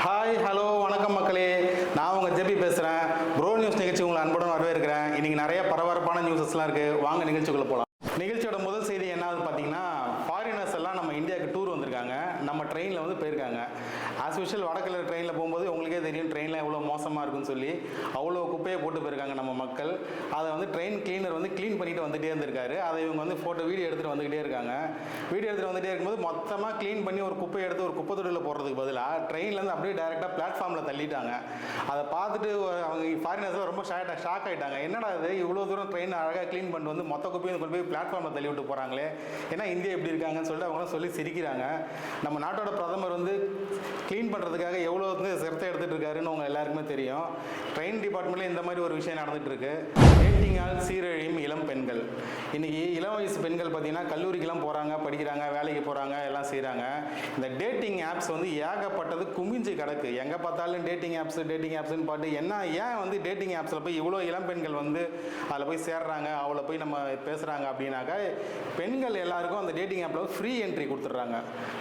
Hi hello வணக்கம் மக்களே, நான் உங்கள் ஜெபி பேசுகிறேன். ப்ரோ நியூஸ் நிகழ்ச்சி உங்களை அன்புடன் வரவேற்கிறேன். இன்றைக்கி நிறைய பரபரப்பான நியூஸஸ்லாம் இருக்குது. வாங்க நிகழ்ச்சிக்குள்ளே போகலாம். நிகழ்ச்சியோட முதல் செய்தி என்னாவது பார்த்தீங்கன்னா, ஃபாரினர்ஸ் எல்லாம் நம்ம இந்தியாவுக்கு டூர் வந்திருக்காங்க. நம்ம ட்ரெயினில் வந்து போயிருக்காங்க. ஆஸ் யூஷுவல் வடக்கில் ட்ரெயினில் போகும்போது உங்களுக்கே தெரியும் ட்ரெயினில் எவ்வளோ மோசமாக இருக்குன்னு சொல்லி அவ்வளோ குப்பையை போட்டு போயிருக்காங்க நம்ம மக்கள். அதை வந்து ட்ரெயின் கிளீனர் வந்து க்ளீன் பண்ணிட்டு வந்துகிட்டே இருந்திருக்காரு. அதை இவங்க வந்து வீடியோ எடுத்துகிட்டு வந்துகிட்டே இருக்காங்க. வீடியோ எடுத்துகிட்டு வந்துகிட்டே இருக்கும்போது மொத்தமாக க்ளீன் பண்ணி ஒரு குப்பையை எடுத்து ஒரு குப்பை தொட்டியில் போடுறதுக்கு பதிலாக ட்ரெயின்லேருந்து அப்படியே டேரெக்டாக பிளாட்ஃபார்மில் தள்ளிட்டாங்க. அதை பார்த்துட்டு அவங்க ஃபாரினர்ஸ்லாம் ரொம்ப ஷாக் ஆகிட்டாங்க. என்னடா இது இவ்வளோ தூரம் ட்ரெயின் அழகாக க்ளீன் பண்ணிட்டு வந்து மொத்த குப்பையும் கொண்டு போய் பிளாட்ஃபார்மில் தள்ளி விட்டு போகிறாங்களே, ஏன்னா இந்தியா எப்படி இருக்காங்கன்னு சொல்லிட்டு அவங்களாம் சொல்லி சிரிக்கிறாங்க. நம்ம நாட்டோட பிரதமர் வந்து க்ளீன் பண்ணுறதுக்காக எவ்வளோ வந்து சிரத்தை எடுத்துகிட்டு இருக்காருன்னு உங்கள் எல்லாருக்குமே தெரியும். ட்ரெயின் டிபார்ட்மெண்ட்டில் இந்த மாதிரி ஒரு விஷயம் நடந்துகிட்டு இருக்கு. டேட்டிங்கால் சீரழியும் இளம் பெண்கள். இன்றைக்கி இளம் வயசு பெண்கள் பார்த்தீங்கன்னா கல்லூரிக்கெல்லாம் போகிறாங்க, படிக்கிறாங்க, வேலைக்கு போகிறாங்க, எல்லாம் செய்கிறாங்க. இந்த டேட்டிங் ஆப்ஸ் வந்து ஏகப்பட்டது குமிஞ்சு கிடக்கு. எங்கே பார்த்தாலும் டேட்டிங் ஆப்ஸ்ன்னு பாட்டு ஏன் வந்து டேட்டிங் ஆப்ஸில் போய் இவ்வளோ இளம் பெண்கள் வந்து அதில் போய் சேர்றாங்க, அவளை போய் நம்ம பேசுகிறாங்க அப்படின்னாக்கா, பெண்கள் எல்லாருக்கும் அந்த டேட்டிங் ஆப்பில் ஃப்ரீ என்ட்ரி கொடுத்துட்றாங்க.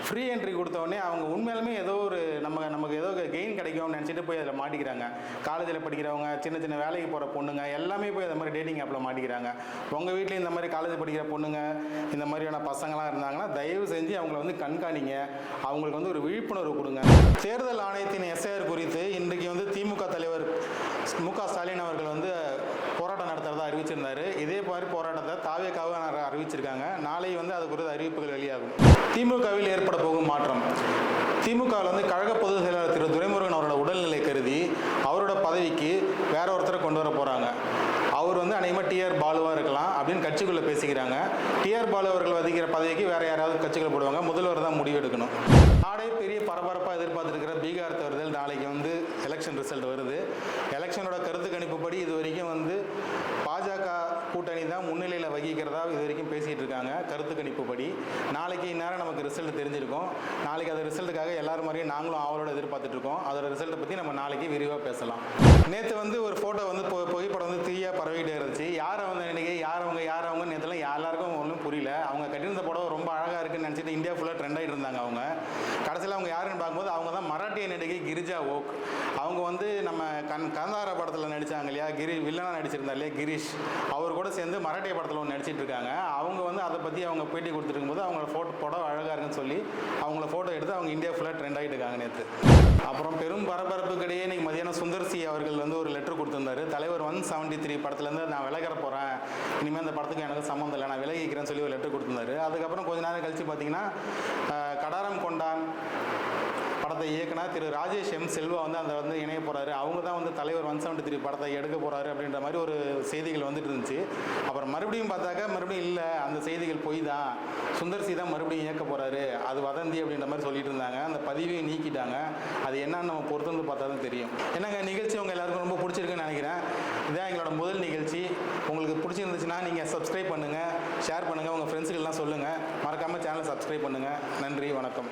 ஃப்ரீ என்ட்ரி கொடுத்தோடனே அவங்க உண்மையிலுமே ஏதோ ஒரு நமக்கு ஏதோ கெயின் கிடைக்கும்னு நினச்சிட்டு போய் அதில் மாட்டிக்கிறாங்க. காலேஜில் படிக்கிறவங்க, சின்ன வேலைக்கு போகிற பொண்ணுங்க எல்லாமே போய் இந்த மாதிரி டேட்டிங் ஆப்பில் மாட்டிக்கிறாங்க. உங்கள் வீட்டில் இந்த மாதிரி காலேஜ் படிக்கிற பொண்ணுங்க, இந்த மாதிரியான பசங்களாம் இருந்தாங்கன்னா தயவு செஞ்சு அவங்கள வந்து கண்காணிங்க. அவங்களுக்கு வந்து ஒரு விழிப்புணர்வு கொடுங்க. தேர்தல் ஆணையத்தின் எஸ்ஐஆர் குறித்து இன்றைக்கு வந்து திமுக தலைவர் மு.க. ஸ்டாலின் அவர்கள் வந்து போராட்டம் நடத்துறதா அறிவிச்சிருந்தாரு. இதே மாதிரி போராட்டத்தை தாவேக்காக அறிவிச்சிருக்காங்க. நாளை வந்து அது குறித்த அறிவிப்புகள் வெளியாகும். திமுகவில் ஏற்பட போகும் மாற்றம். திமுகவில் வந்து கழக பொதுச் செயலாளர் திரு துரைமுருகன் அவரோட உடல்நிலை கருதி அவரோட பதவிக்கு வேற ஒருத்தரை கொண்டு வர போகிறாங்க. அவர் வந்து அநேகமாக டிஆர் பாலுவாக இருக்கலாம் அப்படின்னு கட்சிக்குள்ளே பேசிக்கிறாங்க. டிஆர் பாலு அவர்கள் வதிக்கிற பதவிக்கு வேற யாராவது கட்சிகள் போடுவாங்க. முதல்வர் தான் முடிவு எடுக்கணும். நாடே பெரிய பரபரப்பாக எதிர்பார்த்துருக்கிற பீகார் தேர்தல் நாளைக்கு வந்து எலெக்ஷன் ரிசல்ட் வருது. எலெக்ஷனோட கருத்து கணிப்புப்படி இது வரைக்கும் வந்து பாஜக கூட்டணி தான் முன்னிலையில் வகிக்கிறதா இது வரைக்கும் பேசிகிட்டு இருக்காங்க. கருத்து கணிப்புப்படி நாளைக்கு இந்நேரம் நமக்கு ரிசல்ட் தெரிஞ்சிருக்கும். நாளைக்கு அந்த ரிசல்ட்டுக்காக எல்லாரும் மாதிரியும் நாங்களும் அவளோட எதிர்பார்த்துட்டு இருக்கோம். அதோட ரிசல்ட்டை பற்றி நம்ம நாளைக்கு விரிவாக பேசலாம். நேற்று வந்து ஒரு ஃபோட்டோ வந்து புகைப்படம் வந்து தீயாக பரவிட்டே இருந்துச்சு. யார் அவங்க இன்னைக்கு யார் அவங்க நேற்றுலாம் எல்லாருக்கும் ஒன்றும் புரியல. அவங்க கட்டியிருந்த புடவை ரொம்ப அழகாக இருக்குன்னு நினச்சிட்டு இந்தியா ஃபுல்லாக ட்ரெண்ட் ஆகிட்டு இருந்தாங்க. அவங்க கடைசியில் அவங்க யாருன்னு பார்க்கும்போது அவங்க தான் மராட்டிய நடிகை கிரிஜா ஓக். அவங்க வந்து நம்ம காந்தாரா படத்தில் நடித்தாங்க இல்லையா, வில்லனாக நடிச்சிருந்தா இல்லையா கிரீஷ், அவர் கூட சேர்ந்து மராட்டிய படத்தில் ஒன்று நடிச்சிட்டு இருக்காங்க. அவங்க வந்து அதை பற்றி அவங்க பேட்டி கொடுத்துருக்கும்போது அவங்கள புடவை அழகாக இருக்குன்னு சொல்லி அவங்கள ஃபோட்டோ எடுத்து அவங்க இந்தியா ஃபுல்லாக ட்ரெண்ட் ஆகிட்டு இருக்காங்க நேற்று. அப்புறம் பெரும் பரபரப்புக்கிடையே இன்னைக்கு மதியானம் சுந்தர் சி அவர்கள் வந்து ஒரு லெட்டர் கொடுத்துருந்தாரு. தலைவர் 173 படத்துலேருந்து நான் விலகிற போகிறேன், இனிமேல் அந்த படத்துக்கு எனக்கு சம்மந்தம் இல்லை, நான் விலகிக்கிறேன்னு சொல்லி ஒரு லெட்டர் கொடுத்துருந்தாரு. அதுக்கப்புறம் கொஞ்ச நேரம் கழிச்சு பார்த்தீங்கன்னா கடாரம் கொண்டான் படத்தை இயக்குனா திரு ராஜேஷ் எம் செல்வா வந்து அந்த வந்து இணைய போகிறாரு. அவங்க தான் வந்து தலைவர் 173 படத்தை எடுக்க போகிறாரு அப்படின்ற மாதிரி ஒரு செய்திகள் வந்துட்டு இருந்துச்சு. அப்புறம் மறுபடியும் பார்த்தாக்கா இல்லை, அந்த செய்திகள் பொய் தான், சுந்தர் சி தான் மறுபடியும் இயக்க போகிறாரு, அது வதந்தி அப்படின்ற மாதிரி சொல்லிட்டு இருந்தாங்க. அந்த பதிவையும் நீக்கிட்டாங்க. அது என்னன்னு நம்ம பொறுத்து வந்து பார்த்தா தான் தெரியும். என்னங்க நிகழ்ச்சி உங்கள் எல்லாருக்கும் ரொம்ப பிடிச்சிருக்குன்னு நினைக்கிறேன். இதான் எங்களோட முதல் நிகழ்ச்சி. உங்களுக்கு பிடிச்சிருந்துச்சுன்னா நீங்கள் சப்ஸ்கிரைப் பண்ணுங்கள், ஷேர் பண்ணுங்கள், உங்கள் ஃப்ரெண்ட்ஸுக்கெல்லாம் சொல்லுங்கள். மறக்காமல் சேனலை சப்ஸ்கிரைப் பண்ணுங்கள். நன்றி, வணக்கம்.